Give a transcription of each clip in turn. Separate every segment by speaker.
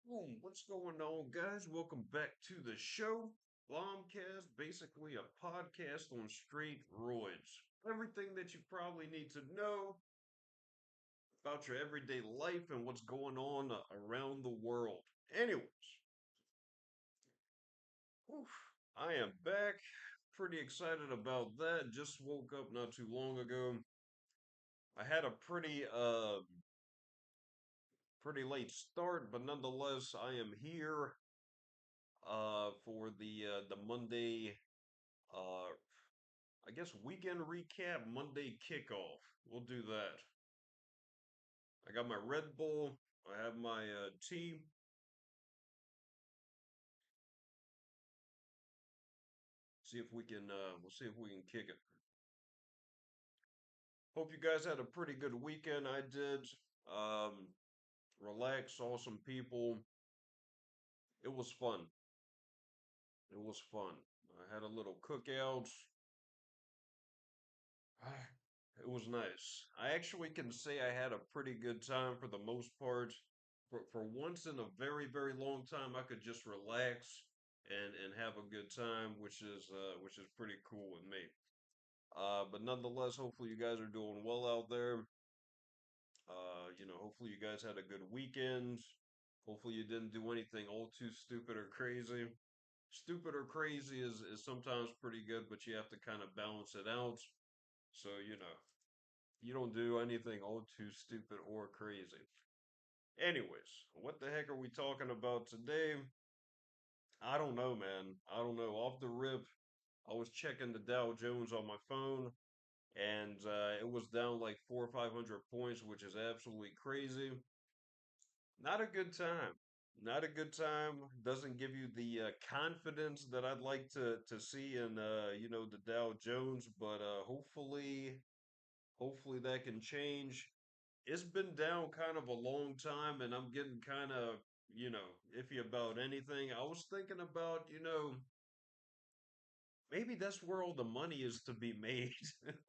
Speaker 1: Boom, what's going on, guys? Welcome back to the show. BombCast, basically a podcast on straight roids. Everything that you probably need to know about your everyday life and what's going on around the world. Anyways, whew, I am back. Pretty excited about that. Just woke up not too long ago. I had a pretty late start, but nonetheless, I am here for the Monday uh I guess weekend recap, Monday kickoff. We'll do that. I got my Red Bull. I have my tea. See if we can. We'll see if we can kick it. Hope you guys had a pretty good weekend. I did. Um, Relax, saw some people. It was fun. It was fun. I had a little cookout. It was nice. I actually can say I had a pretty good time for the most part. For once in a very long time, I could just relax and have a good time, which is pretty cool with me. But nonetheless, hopefully you guys are doing well out there. Hopefully you guys had a good weekend. Hopefully you didn't do anything all too stupid or crazy. Stupid or crazy is sometimes pretty good, but you have to kind of balance it out. So, you don't do anything all too stupid or crazy. Anyways, what the heck are we talking about today? I don't know, man. I don't know. Off the rip, I was checking the Dow Jones on my phone, and it was down like 400 or 500 points, which is absolutely crazy. Not a good time. Not a good time. Doesn't give you the confidence that I'd like to see in the Dow Jones, but hopefully that can change. It's been down kind of a long time, and I'm getting kind of, iffy about anything. I was thinking about, maybe that's where all the money is to be made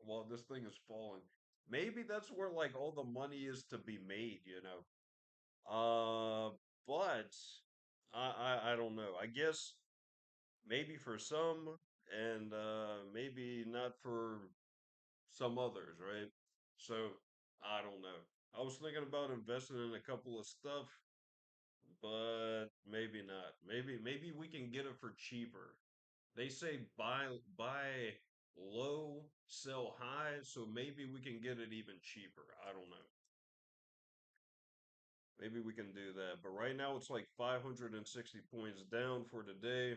Speaker 1: while this thing is falling. Maybe that's where like all the money is to be made, you know. But I don't know. I guess maybe for some, and maybe not for some others, right? So I don't know. I was thinking about investing in a couple of stuff, but maybe not. Maybe we can get it for cheaper. They say buy low, sell high, so maybe we can get it even cheaper. I don't know. Maybe we can do that. But right now it's like 560 points down for today.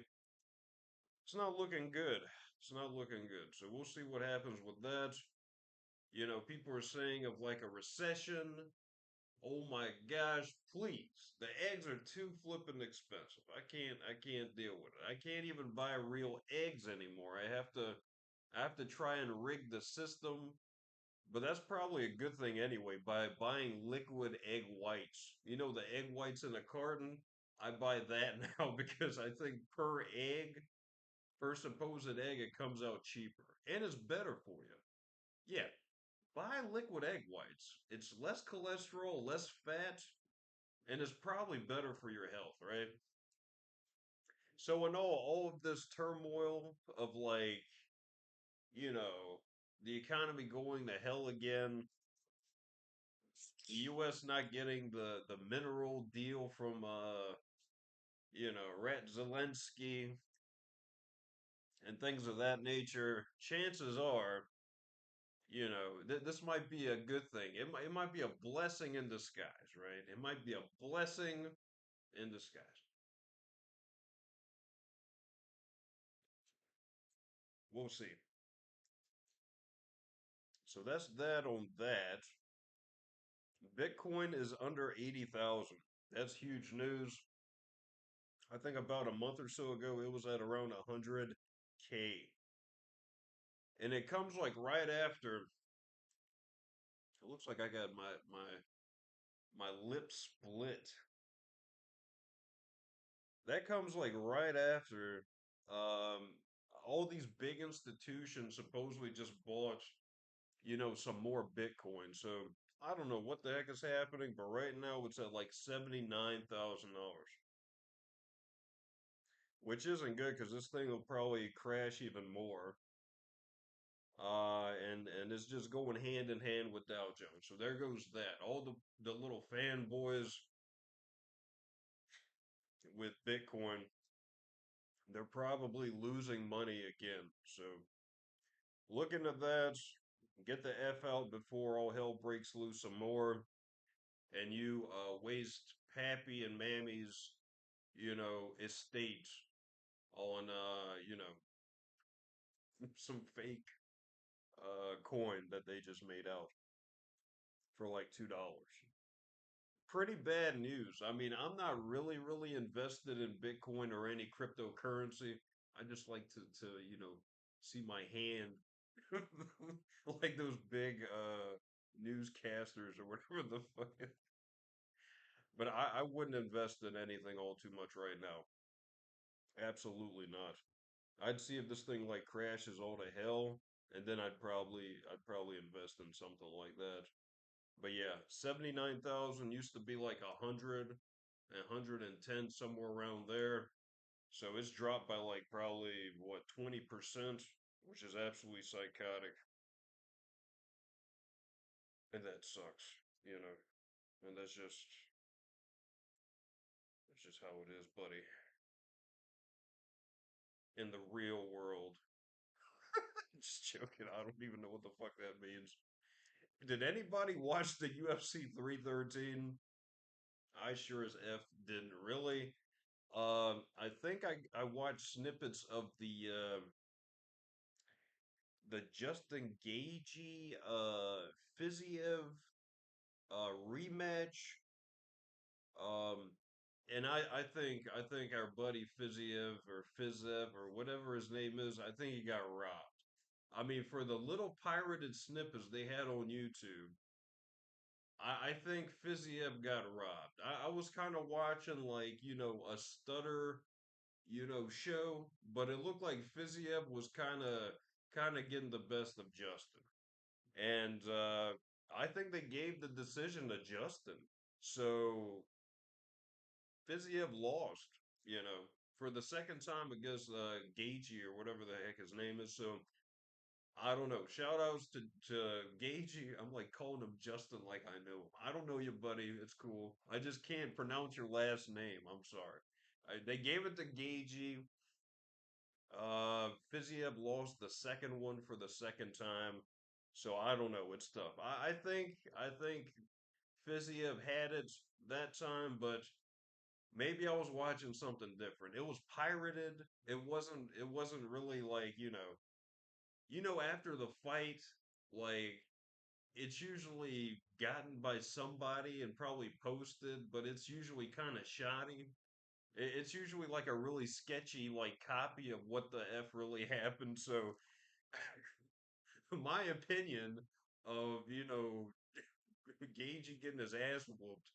Speaker 1: It's not looking good. It's not looking good. So we'll see what happens with that. People are saying of like a recession. Oh my gosh, please. The eggs are too flippin' expensive. I can't deal with it. I can't even buy real eggs anymore. I have to try and rig the system, but that's probably a good thing anyway by buying liquid egg whites. You know the egg whites in a carton? I buy that now because I think per supposed egg it comes out cheaper and it's better for you. Yeah, buy liquid egg whites. It's less cholesterol, less fat, and it's probably better for your health, right? So in all of this turmoil of like, you know, the economy going to hell again, the US not getting the mineral deal from Rat Zelensky and things of that nature, chances are, this might be a good thing. It might be a blessing in disguise, right? It might be a blessing in disguise. We'll see. So that's that on that. Bitcoin is under 80,000. That's huge news. I think about a month or so ago, it was at around 100K. And it comes like right after, it looks like I got my lips split. That comes like right after um, all these big institutions supposedly just bought, some more Bitcoin. So I don't know what the heck is happening, but right now it's at like $79,000, which isn't good because this thing will probably crash even more. And it's just going hand in hand with Dow Jones. So there goes that. All the little fanboys with Bitcoin, they're probably losing money again. So look into that. Get the F out before all hell breaks loose some more, and you waste Pappy and Mammy's, estate on some fake coin that they just made out for like $2. Pretty bad news. I mean, I'm not really invested in Bitcoin or any cryptocurrency. I just like to see my hand like those big newscasters or whatever the fuck. But I wouldn't invest in anything all too much right now. Absolutely not. I'd see if this thing like crashes all to hell, and then I'd probably invest in something like that. But yeah, 79,000 used to be like 100, 110, somewhere around there. So it's dropped by like probably what 20%, which is absolutely psychotic, and that sucks, you know. And that's just how it is, buddy. In the real world. Just joking. I don't even know what the fuck that means. Did anybody watch the UFC 313? I sure as F didn't really. I think I watched snippets of the Justin Gagey Fiziev rematch. Um, and I think our buddy Fiziev or whatever his name is, I think he got robbed. I mean, for the little pirated snippets they had on YouTube, I think Fiziev got robbed. I was kind of watching like, a stutter, show, but it looked like Fiziev was kind of getting the best of Justin. And I think they gave the decision to Justin. So Fiziev lost, for the second time against Gaethje or whatever the heck his name is. So I don't know. Shout outs to Gagey. I'm like calling him Justin like I know him. I don't know you, buddy. It's cool. I just can't pronounce your last name. I'm sorry. They gave it to Gagey. Fiziev lost the second one for the second time. So I don't know. It's tough. I think Fiziev had it that time, but maybe I was watching something different. It was pirated. It wasn't really like, after the fight, like it's usually gotten by somebody and probably posted, but it's usually kind of shoddy. It's usually like a really sketchy like copy of what the F really happened. So my opinion of, Gagey getting his ass whooped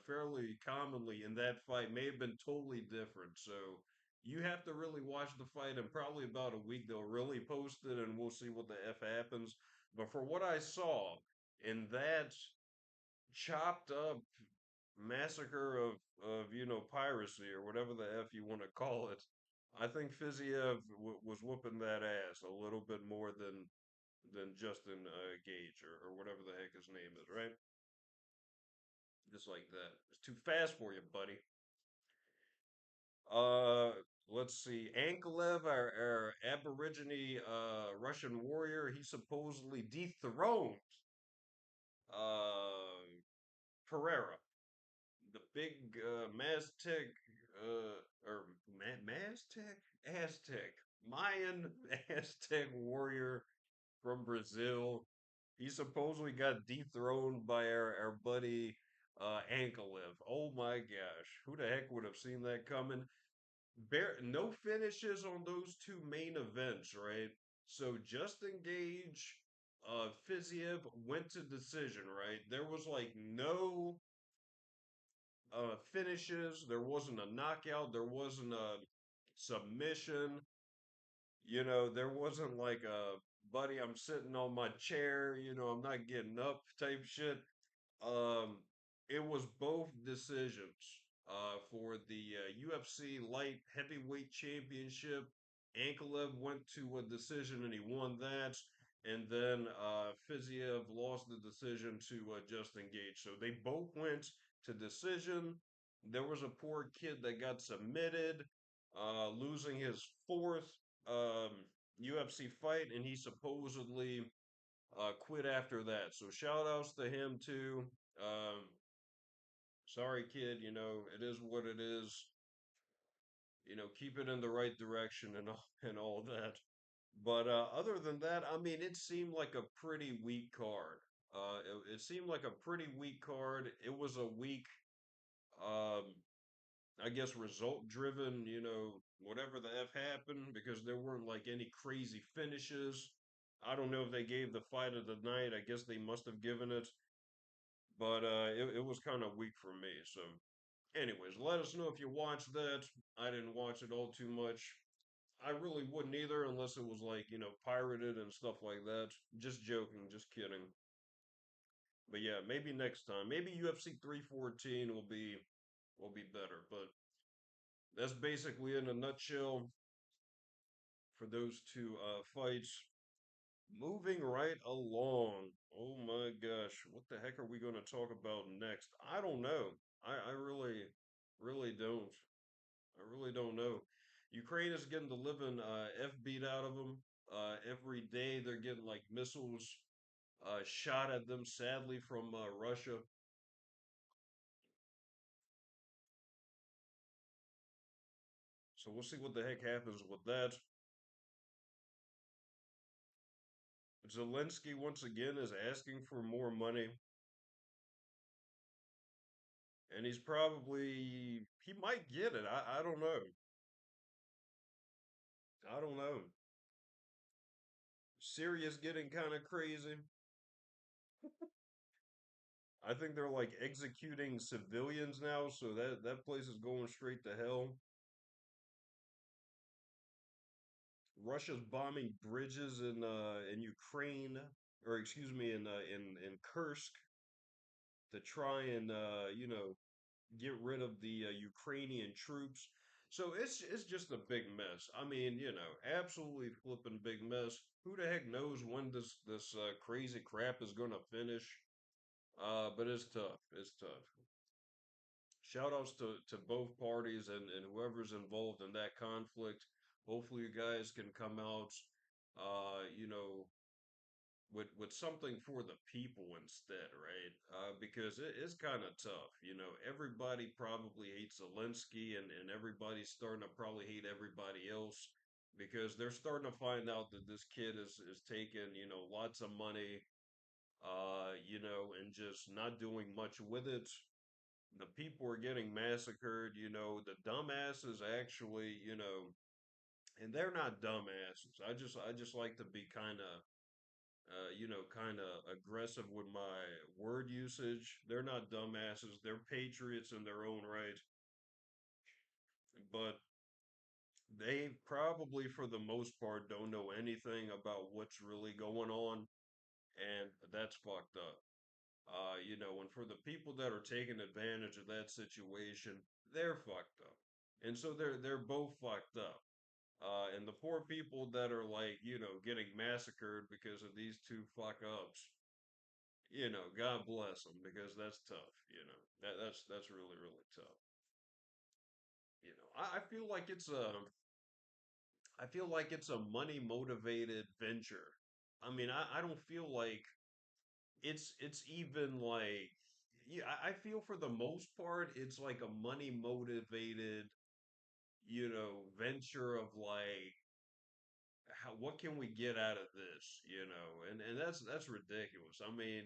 Speaker 1: fairly commonly in that fight may have been totally different. So you have to really watch the fight, and probably about a week they'll really post it, and we'll see what the F happens. But for what I saw in that chopped up massacre of piracy or whatever the F you want to call it, I think Fiziev was whooping that ass a little bit more than Justin Gage or whatever the heck his name is, right? Just like that. It's too fast for you, buddy. Uh, let's see. Ankalev, our Aborigine Russian warrior, he supposedly dethroned uh Pereira, the big Maztec or Aztec Mayan Aztec warrior from Brazil. He supposedly got dethroned by our buddy Ankalev. Oh my gosh, who the heck would have seen that coming? No finishes on those two main events, right? So Justin Gage, Fiziev went to decision, right? There was like no finishes. There wasn't a knockout. There wasn't a submission. There wasn't like a buddy, I'm sitting on my chair, I'm not getting up type shit. Um, it was both decisions for the UFC light heavyweight championship. Ankalev went to a decision and he won that. And then Fiziev lost the decision to Justin Gage. So they both went to decision. There was a poor kid that got submitted, losing his fourth UFC fight, and he supposedly quit after that. So shout outs to him too. Um, Sorry, kid. It is what it is. Keep it in the right direction and all, and all that. But other than that, I mean, it seemed like a pretty weak card. It seemed like a pretty weak card. It was a weak, um, I guess, result driven. Whatever the f happened, because there weren't like any crazy finishes. I don't know if they gave the fight of the night. I guess they must have given it, but it was kind of weak for me. So, anyways, let us know if you watched that. I didn't watch it all too much. I really wouldn't either unless it was like, pirated and stuff like that. Just joking, just kidding. But yeah, maybe next time. Maybe UFC 314 will be better. But that's basically in a nutshell for those two fights. Moving right along. Oh my gosh, what the heck are we going to talk about next? I don't know. I really don't. I really don't know. Ukraine is getting the living F beat out of them. Every day they're getting like missiles shot at them, sadly, from Russia. So we'll see what the heck happens with that. Zelensky, once again, is asking for more money, and he might get it. I don't know. I don't know. Syria's getting kind of crazy. I think they're like executing civilians now, so that place is going straight to hell. Russia's bombing bridges in Ukraine, or excuse me, in Kursk to try and get rid of the Ukrainian troops. So it's just a big mess. I mean, absolutely flipping big mess. Who the heck knows when this crazy crap is gonna finish? But it's tough. It's tough. Shout outs to both parties and whoever's involved in that conflict. Hopefully you guys can come out you know with something for the people instead, right? Because it's kind of tough. Everybody probably hates Zelensky, and everybody's starting to probably hate everybody else because they're starting to find out that this kid is taking, lots of money, and just not doing much with it. The people are getting massacred, the dumbasses actually, and they're not dumbasses. I just like to be kind of aggressive with my word usage. They're not dumbasses. They're patriots in their own right, but they probably, for the most part, don't know anything about what's really going on, and that's fucked up. And for the people that are taking advantage of that situation, they're fucked up, and so they're both fucked up. And the poor people that are like, getting massacred because of these two fuck ups, God bless them because that's tough. That's really really tough. I feel like it's a money motivated venture. I mean, I don't feel like it's even like yeah, I feel for the most part it's like a money motivated, venture of like what can we get out of this, and that's ridiculous. I mean,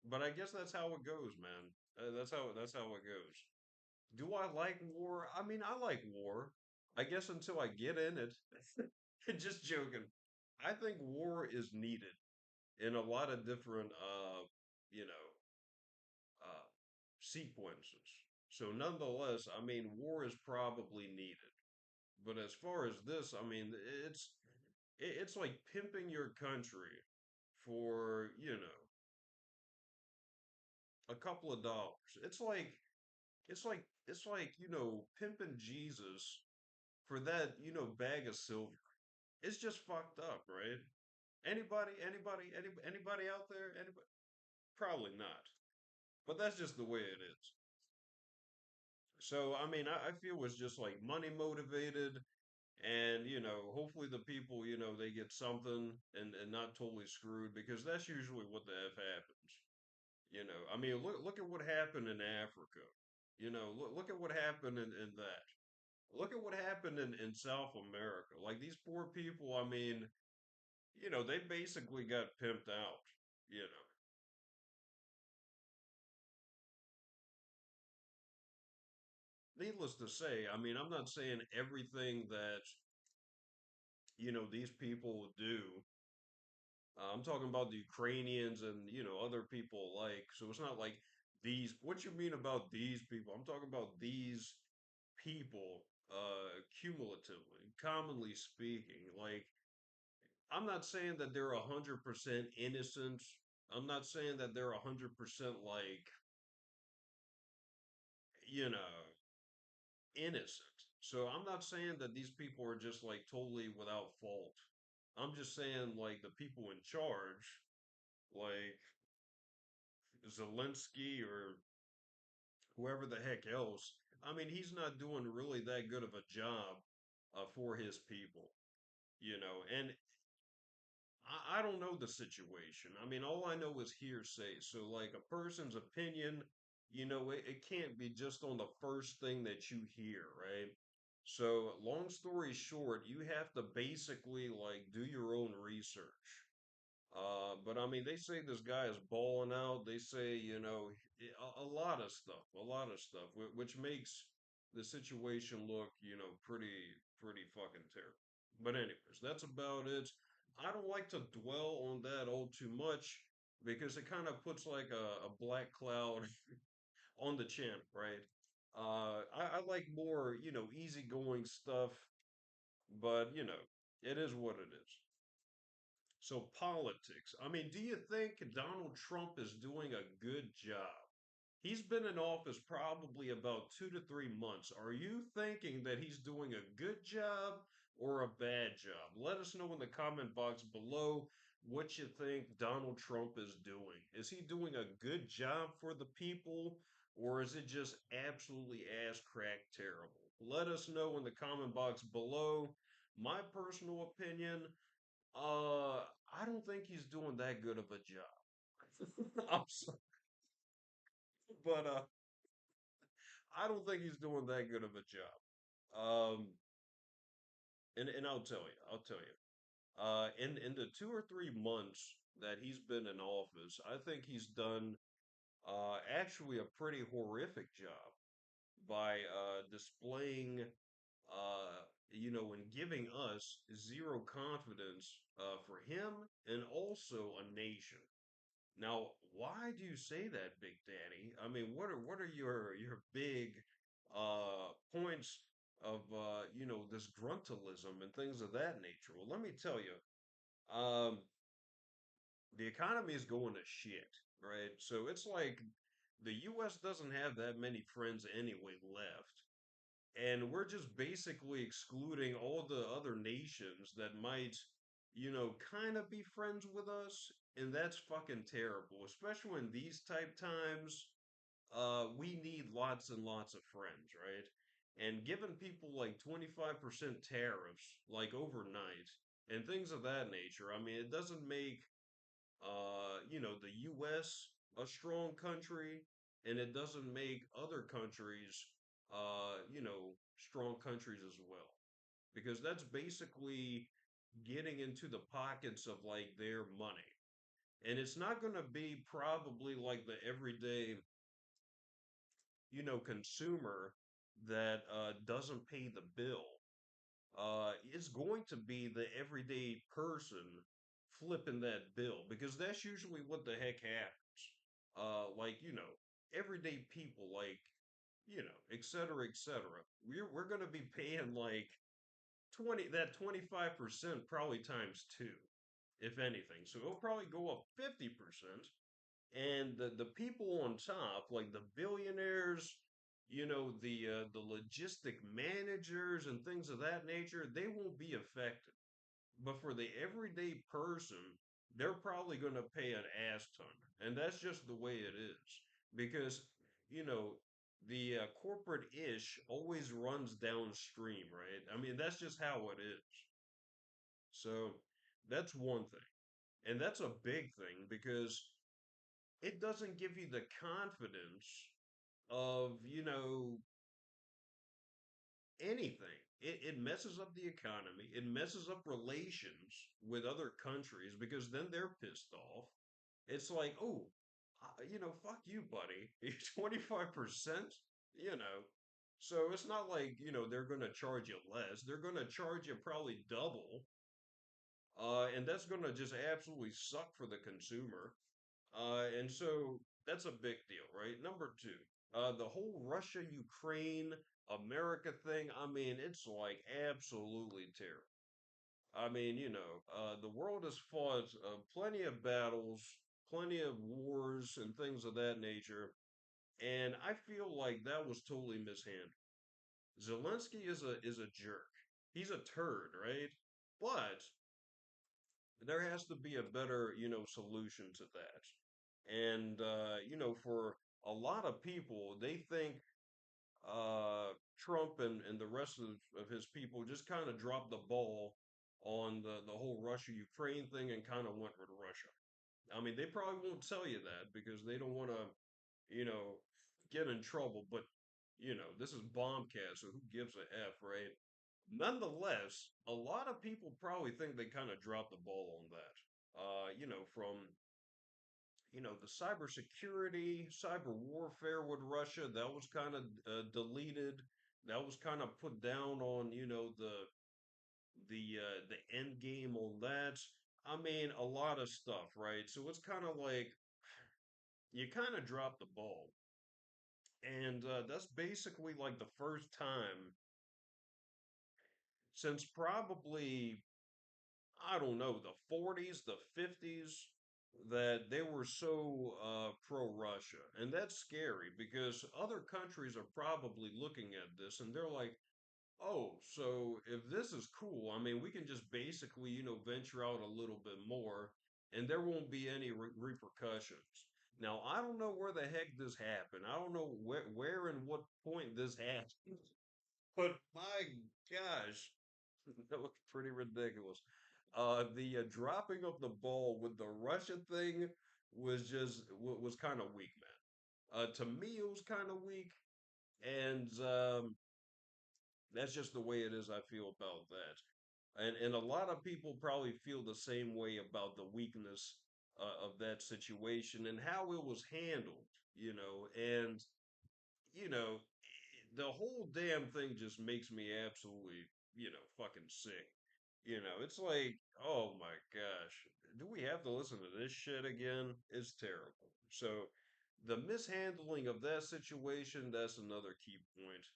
Speaker 1: but I guess that's how it goes, man. That's how it goes. Do I like war? I mean, I like war. I guess until I get in it. Just joking. I think war is needed in a lot of different you know, uh sequences. So nonetheless, I mean, war is probably needed. But as far as this, I mean, it's like pimping your country for, a couple of dollars. It's like, pimping Jesus for that, bag of silver. It's just fucked up, right? Anybody out there? Anybody? Probably not. But that's just the way it is. So, I mean, I feel it's just like money motivated, and hopefully the people, they get something and not totally screwed, because that's usually what the F happens. I mean, look at what happened in Africa. Look at what happened in that. Look at what happened in South America. Like these poor people, I mean, they basically got pimped out. You know, Needless to say, I mean, I'm not saying everything that these people do. I'm talking about the Ukrainians and other people alike. So it's not like these. What you mean about these people? I'm talking about these people cumulatively, commonly speaking. Like I'm not saying that they're 100% innocent. I'm not saying that they're 100% like you know innocent. So I'm not saying that these people are just like totally without fault. I'm just saying like the people in charge, like Zelensky or whoever the heck else. I mean, he's not doing really that good of a job for his people, And I don't know the situation. I mean, all I know is hearsay. So, like a person's opinion, it can't be just on the first thing that you hear, right? So, long story short, you have to basically like do your own research. But I mean, they say this guy is balling out. They say, a lot of stuff, which makes the situation look, pretty fucking terrible. But anyways, that's about it. I don't like to dwell on that all too much because it kind of puts like a black cloud on the channel, right? I like more, easygoing stuff, but it is what it is. So politics. I mean, do you think Donald Trump is doing a good job? He's been in office probably about 2 to 3 months. Are you thinking that he's doing a good job or a bad job? Let us know in the comment box below what you think Donald Trump is doing. Is he doing a good job for the people, or is it just absolutely ass crack terrible? Let us know in the comment box below. My personal opinion, I don't think he's doing that good of a job. I'm sorry, but I don't think he's doing that good of a job. Um, and I'll tell you. In the 2 or 3 months that he's been in office, I think he's done actually a pretty horrific job by displaying and giving us zero confidence for him and also a nation. Now, why do you say that, Big Daddy? I mean, what are your big points of this gruntilism and things of that nature? Well, let me tell you, um, the economy is going to shit, right? So it's like the U.S. doesn't have that many friends anyway left, and we're just basically excluding all the other nations that might, kind of be friends with us, and that's fucking terrible, especially in these type times. We need lots and lots of friends, right? And giving people like 25% tariffs, like overnight, and things of that nature, I mean, it doesn't make the US a strong country, and it doesn't make other countries, strong countries as well. Because that's basically getting into the pockets of like their money. And it's not going to be probably like the everyday, consumer that doesn't pay the bill. It's going to be the everyday person flipping that bill because that's usually what the heck happens. Like, everyday people, like, et cetera, et cetera. We're going to be paying like 20 that 25% probably times two, if anything. So it'll probably go up 50%. And the people on top, like the billionaires, the logistic managers and things of that nature, they won't be affected. But for the everyday person, they're probably going to pay an ass ton. And that's just the way it is. Because, you know, the corporate ish always runs downstream, right? I mean, that's just how it is. So that's one thing. And that's a big thing because it doesn't give you the confidence of, anything. It messes up the economy. It messes up relations with other countries because then they're pissed off. It's like, oh, fuck you, buddy. 25%, you know. So it's not like, they're going to charge you less. They're going to charge you probably double. And that's going to just absolutely suck for the consumer. And so that's a big deal, right? Number two, the whole Russia, Ukraine, America thing. I mean, it's like absolutely terrible. I mean, the world has fought plenty of battles, plenty of wars, and things of that nature. And I feel like that was totally mishandled. Zelensky is a jerk. He's a turd, right? But there has to be a better, solution to that. And for a lot of people, they think Trump and the rest of his people just kind of dropped the ball on the whole Russia Ukraine thing and kind of went with Russia. I mean, they probably won't tell you that because they don't want to, you know, get in trouble. But this is BombCast, so who gives a F, right? Nonetheless, a lot of people probably think they kind of dropped the ball on that. From the cybersecurity, cyber warfare with Russia, that was kind of deleted. That was kind of put down on, the end game on that. I mean, a lot of stuff, right? So it's kind of like you kind of dropped the ball. And that's basically like the first time since probably, I don't know, the 40s, the 50s, that they were so pro-Russia. And that's scary because other countries are probably looking at this and they're like, oh, so if this is cool, I mean, we can just basically, venture out a little bit more and there won't be any repercussions. Now, I don't know where the heck this happened. I don't know where and what point this happened. But my gosh, that was pretty ridiculous. The dropping of the ball with the Russia thing was just was kind of weak, man. To me, it was kind of weak, and that's just the way it is. I feel about that, and a lot of people probably feel the same way about the weakness of that situation and how it was handled. And you know, the whole damn thing just makes me absolutely, fucking sick. It's like, oh my gosh, do we have to listen to this shit again? It's terrible. So, the mishandling of that situation, that's another key point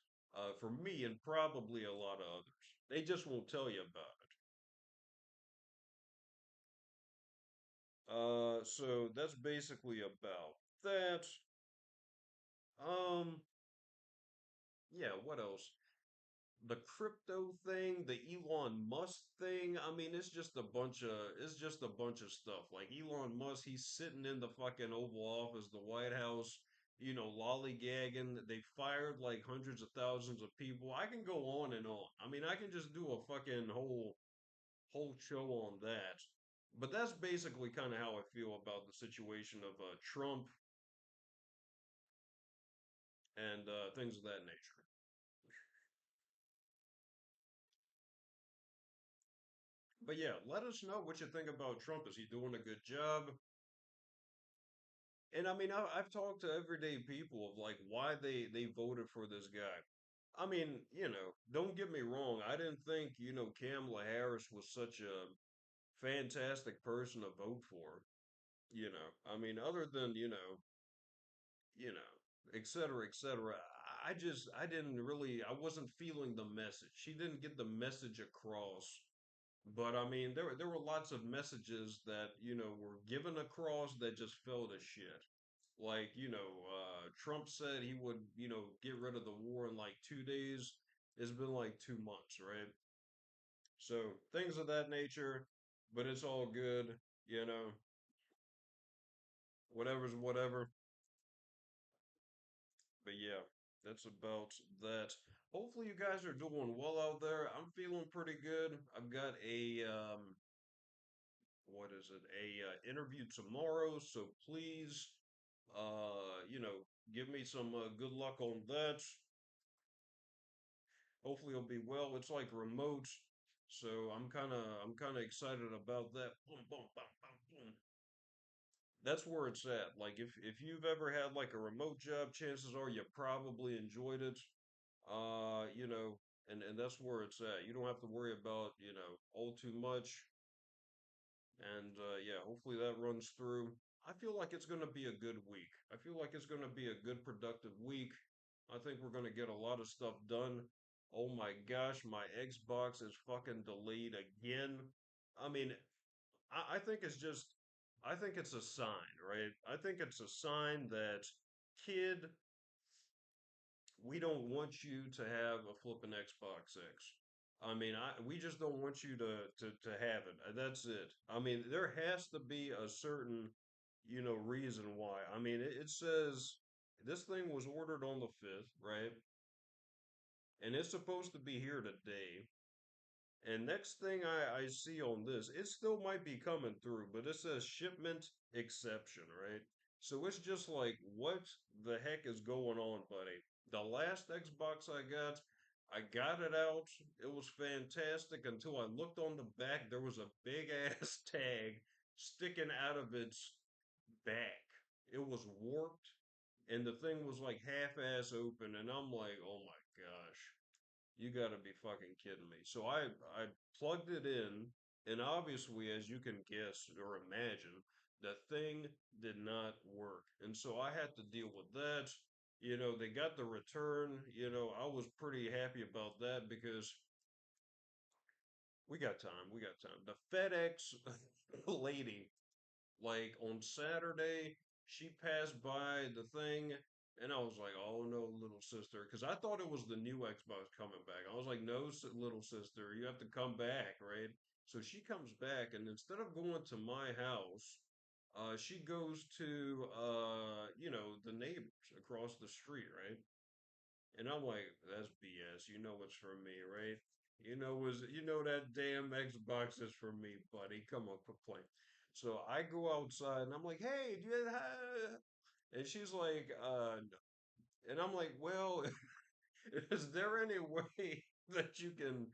Speaker 1: for me and probably a lot of others. They just won't tell you about it. So that's basically about that. Um, yeah, what else? The crypto thing, the Elon Musk thing. I mean, it's just a bunch of stuff. Like Elon Musk, he's sitting in the fucking Oval Office, the White House, lollygagging. They fired like hundreds of thousands of people. I can go on and on. I mean, I can just do a fucking whole show on that. But that's basically kind of how I feel about the situation of Trump and things of that nature. But yeah, let us know what you think about Trump. Is he doing a good job? And I mean, I've talked to everyday people of like why they voted for this guy. I mean, don't get me wrong. I didn't think, Kamala Harris was such a fantastic person to vote for. I mean, other than, et cetera, et cetera. I didn't really I wasn't feeling the message. She didn't get the message across. But I mean, there were lots of messages that, were given across that just fell to shit. Like, Trump said he would, get rid of the war in like 2 days. It's been like 2 months, right? So things of that nature, but it's all good, you know, whatever's whatever. But yeah, that's about that. Hopefully you guys are doing well out there. I'm feeling pretty good. I've got a what is it? A interview tomorrow, so please give me some good luck on that. Hopefully it'll be well. It's like remote, so I'm kind of excited about that. Boom, boom, boom, boom, boom. That's where it's at. Like if you've ever had like a remote job, chances are you probably enjoyed it. And that's where it's at. You don't have to worry about, all too much. And yeah, hopefully that runs through. I feel like it's going to be a good week. I feel like it's going to be a good productive week. I think we're going to get a lot of stuff done. Oh my gosh, my Xbox is fucking delayed again. I mean, I think it's just, I think it's a sign, right? I think it's a sign that, kid, we don't want you to have a flipping Xbox X. I mean, we just don't want you to have it. That's it. I mean, there has to be a certain, reason why. I mean, it says this thing was ordered on the 5th, right? And it's supposed to be here today. And next thing I see on this, it still might be coming through, but it says shipment exception, right? So it's just like, what the heck is going on, buddy? The last Xbox I got it out. It was fantastic until I looked on the back. There was a big ass tag sticking out of its back. It was warped, and the thing was like half ass open, and I'm like, oh my gosh. You gotta be fucking kidding me. So I plugged it in, and obviously, as you can guess or imagine, the thing did not work. And so I had to deal with that. They got the return. I was pretty happy about that because we got time. We got time. The FedEx lady, like on Saturday, she passed by the thing, and I was like, "Oh no, little sister," because I thought it was the new Xbox coming back. I was like, "No, little sister, you have to come back, right?" So she comes back, and instead of going to my house, she goes to the neighbors across the street, right? And I'm like, "That's BS. You know it's for me, right?" That damn Xbox is for me, buddy. Come on, quit playing. So I go outside and I'm like, "Hey, do you have?" And she's like, no. And I'm like, "Well, is there any way that you can,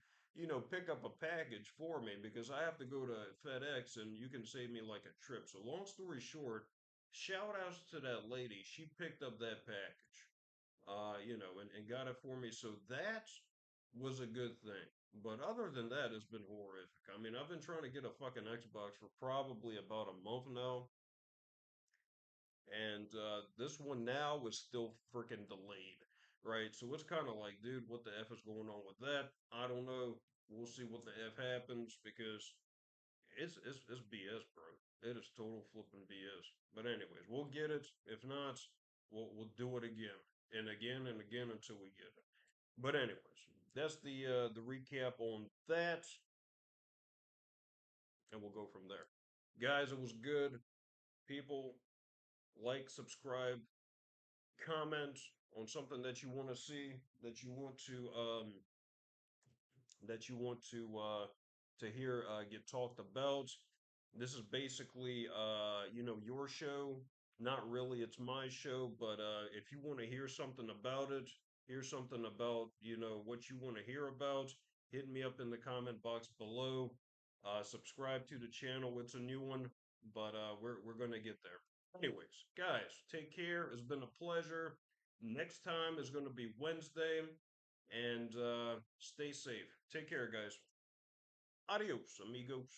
Speaker 1: pick up a package for me? Because I have to go to FedEx and you can save me like a trip." So long story short, shout outs to that lady. She picked up that package, and got it for me. So that was a good thing. But other than that, it's been horrific. I mean, I've been trying to get a fucking Xbox for probably about a month now, and this one now is still freaking delayed, right? So it's kind of like, dude, what the F is going on with that? I don't know. We'll see what the F happens because it's BS, bro. It is total flipping BS. But anyways, we'll get it. If not, we'll do it again and again and again until we get it. But anyways, that's the recap on that, and we'll go from there. Guys, it was good. People, like, subscribe, comment on something that you want to see, that you want to hear get talked about. This is basically your show. Not really, it's my show, but if you want to hear something about it, hear something about what you want to hear about, hit me up in the comment box below. Subscribe to the channel. It's a new one, but we're gonna get there. Anyways, guys, take care. It's been a pleasure. Next time is going to be Wednesday, and stay safe. Take care, guys. Adios, amigos.